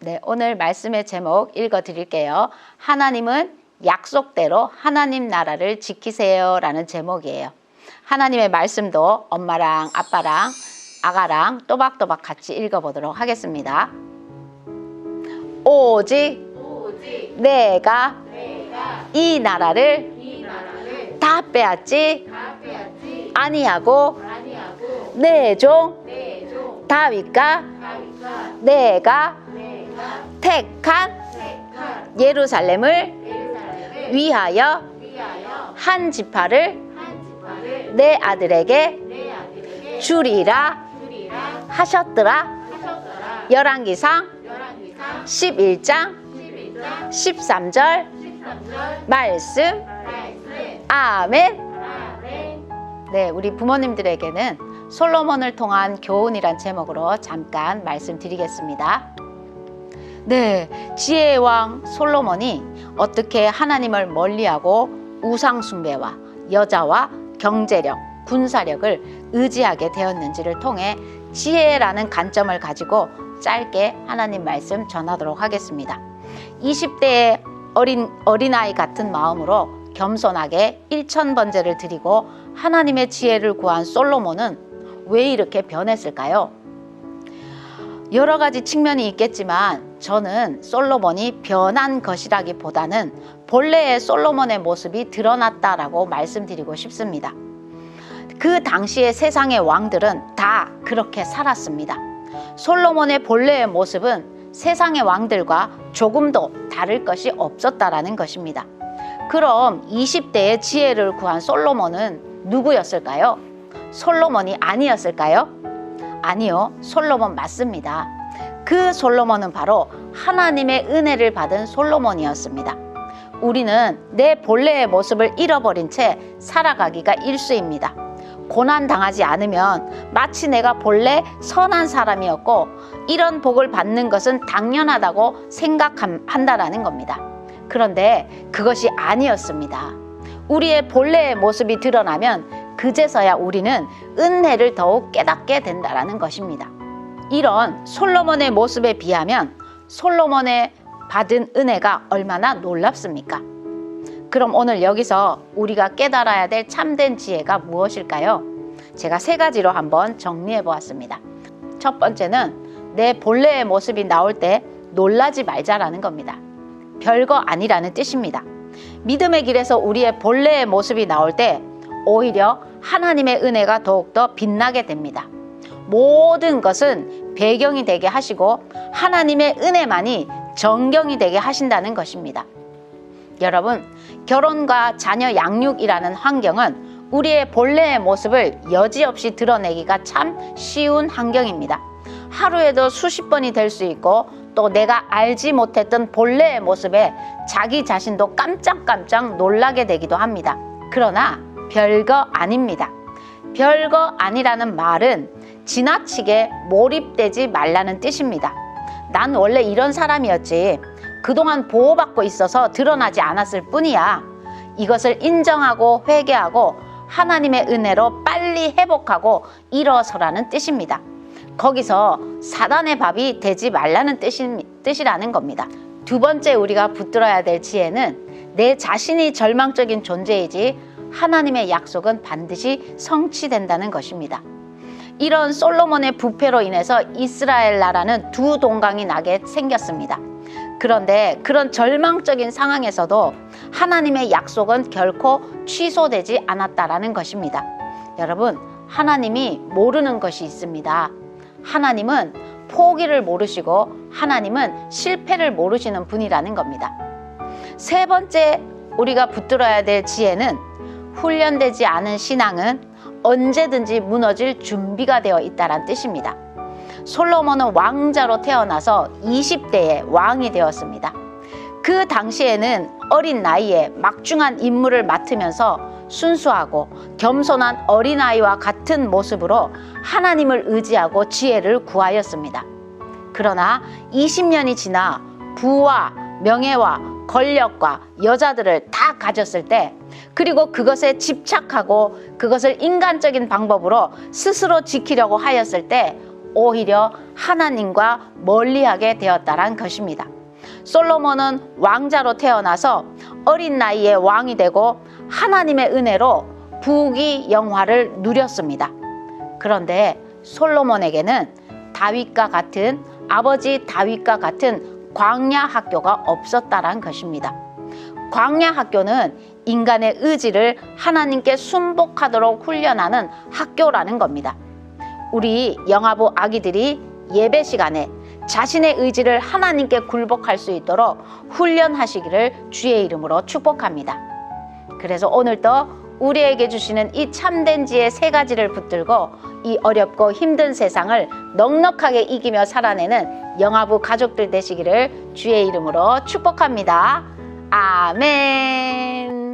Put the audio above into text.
네, 오늘 말씀의 제목 읽어드릴게요. 하나님은 약속대로 하나님 나라를 지키세요 라는 제목이에요. 하나님의 말씀도 엄마랑 아빠랑 아가랑 또박또박 같이 읽어보도록 하겠습니다. 오직 내가 이 나라를 다 빼앗지 아니하고 내 종 다윗과 내가 택한 예루살렘을 위하여 한 지파를 내 아들에게 주리라 하셨더라. 열왕기상 11장 13절 말씀. 아멘. 네, 우리 부모님들에게는 솔로몬을 통한 교훈이란 제목으로 잠깐 말씀드리겠습니다. 네, 지혜의 왕 솔로몬이 어떻게 하나님을 멀리하고 우상 숭배와 여자와 경제력, 군사력을 의지하게 되었는지를 통해 지혜라는 관점을 가지고 짧게 하나님 말씀 전하도록 하겠습니다. 20대의 어린아이 같은 마음으로 겸손하게 1000번제를 드리고 하나님의 지혜를 구한 솔로몬은 왜 이렇게 변했을까요? 여러 가지 측면이 있겠지만 저는 솔로몬이 변한 것이라기보다는 본래의 솔로몬의 모습이 드러났다라고 말씀드리고 싶습니다. 그 당시의 세상의 왕들은 다 그렇게 살았습니다. 솔로몬의 본래의 모습은 세상의 왕들과 조금도 다를 것이 없었다라는 것입니다. 그럼 20대의 지혜를 구한 솔로몬은 누구였을까요? 솔로몬이 아니었을까요? 아니요, 솔로몬 맞습니다. 그 솔로몬은 바로 하나님의 은혜를 받은 솔로몬이었습니다. 우리는 내 본래의 모습을 잃어버린 채 살아가기가 일쑤입니다. 고난당하지 않으면 마치 내가 본래 선한 사람이었고 이런 복을 받는 것은 당연하다고 생각한다라는 겁니다. 그런데 그것이 아니었습니다. 우리의 본래의 모습이 드러나면 그제서야 우리는 은혜를 더욱 깨닫게 된다는 것입니다. 이런 솔로몬의 모습에 비하면 솔로몬의 받은 은혜가 얼마나 놀랍습니까? 그럼 오늘 여기서 우리가 깨달아야 될 참된 지혜가 무엇일까요? 제가 3가지로 한번 정리해 보았습니다. 첫 번째는 내 본래의 모습이 나올 때 놀라지 말자라는 겁니다. 별거 아니라는 뜻입니다. 믿음의 길에서 우리의 본래의 모습이 나올 때 오히려 하나님의 은혜가 더욱더 빛나게 됩니다. 모든 것은 배경이 되게 하시고 하나님의 은혜만이 전경이 되게 하신다는 것입니다. 여러분, 결혼과 자녀 양육이라는 환경은 우리의 본래의 모습을 여지없이 드러내기가 참 쉬운 환경입니다. 하루에도 수십 번이 될 수 있고 또 내가 알지 못했던 본래의 모습에 자기 자신도 깜짝깜짝 놀라게 되기도 합니다. 그러나 별거 아닙니다. 별거 아니라는 말은 지나치게 몰입되지 말라는 뜻입니다. 난 원래 이런 사람이었지. 그동안 보호받고 있어서 드러나지 않았을 뿐이야. 이것을 인정하고 회개하고 하나님의 은혜로 빨리 회복하고 일어서라는 뜻입니다. 거기서 사단의 밥이 되지 말라는 뜻이라는 겁니다. 두 번째 우리가 붙들어야 될 지혜는 내 자신이 절망적인 존재이지 하나님의 약속은 반드시 성취된다는 것입니다. 이런 솔로몬의 부패로 인해서 이스라엘 나라는 두 동강이 나게 생겼습니다. 그런데 그런 절망적인 상황에서도 하나님의 약속은 결코 취소되지 않았다라는 것입니다. 여러분, 하나님이 모르는 것이 있습니다. 하나님은 포기를 모르시고 하나님은 실패를 모르시는 분이라는 겁니다. 3번째 우리가 붙들어야 될 지혜는 훈련되지 않은 신앙은 언제든지 무너질 준비가 되어 있다는 뜻입니다. 솔로몬은 왕자로 태어나서 20대에 왕이 되었습니다. 그 당시에는 어린 나이에 막중한 임무를 맡으면서 순수하고 겸손한 어린아이와 같은 모습으로 하나님을 의지하고 지혜를 구하였습니다. 그러나 20년이 지나 부와 명예와 권력과 여자들을 다 가졌을 때, 그리고 그것에 집착하고 그것을 인간적인 방법으로 스스로 지키려고 하였을 때 오히려 하나님과 멀리하게 되었다란 것입니다. 솔로몬은 왕자로 태어나서 어린 나이에 왕이 되고 하나님의 은혜로 부귀 영화를 누렸습니다. 그런데 솔로몬에게는 다윗과 같은 아버지 다윗과 같은 광야 학교가 없었다란 것입니다. 광야 학교는 인간의 의지를 하나님께 순복하도록 훈련하는 학교라는 겁니다. 우리 영아부 아기들이 예배 시간에 자신의 의지를 하나님께 굴복할 수 있도록 훈련하시기를 주의 이름으로 축복합니다. 그래서 오늘도 우리에게 주시는 이 참된 지혜 3가지를 붙들고 이 어렵고 힘든 세상을 넉넉하게 이기며 살아내는 영아부 가족들 되시기를 주의 이름으로 축복합니다. 아멘.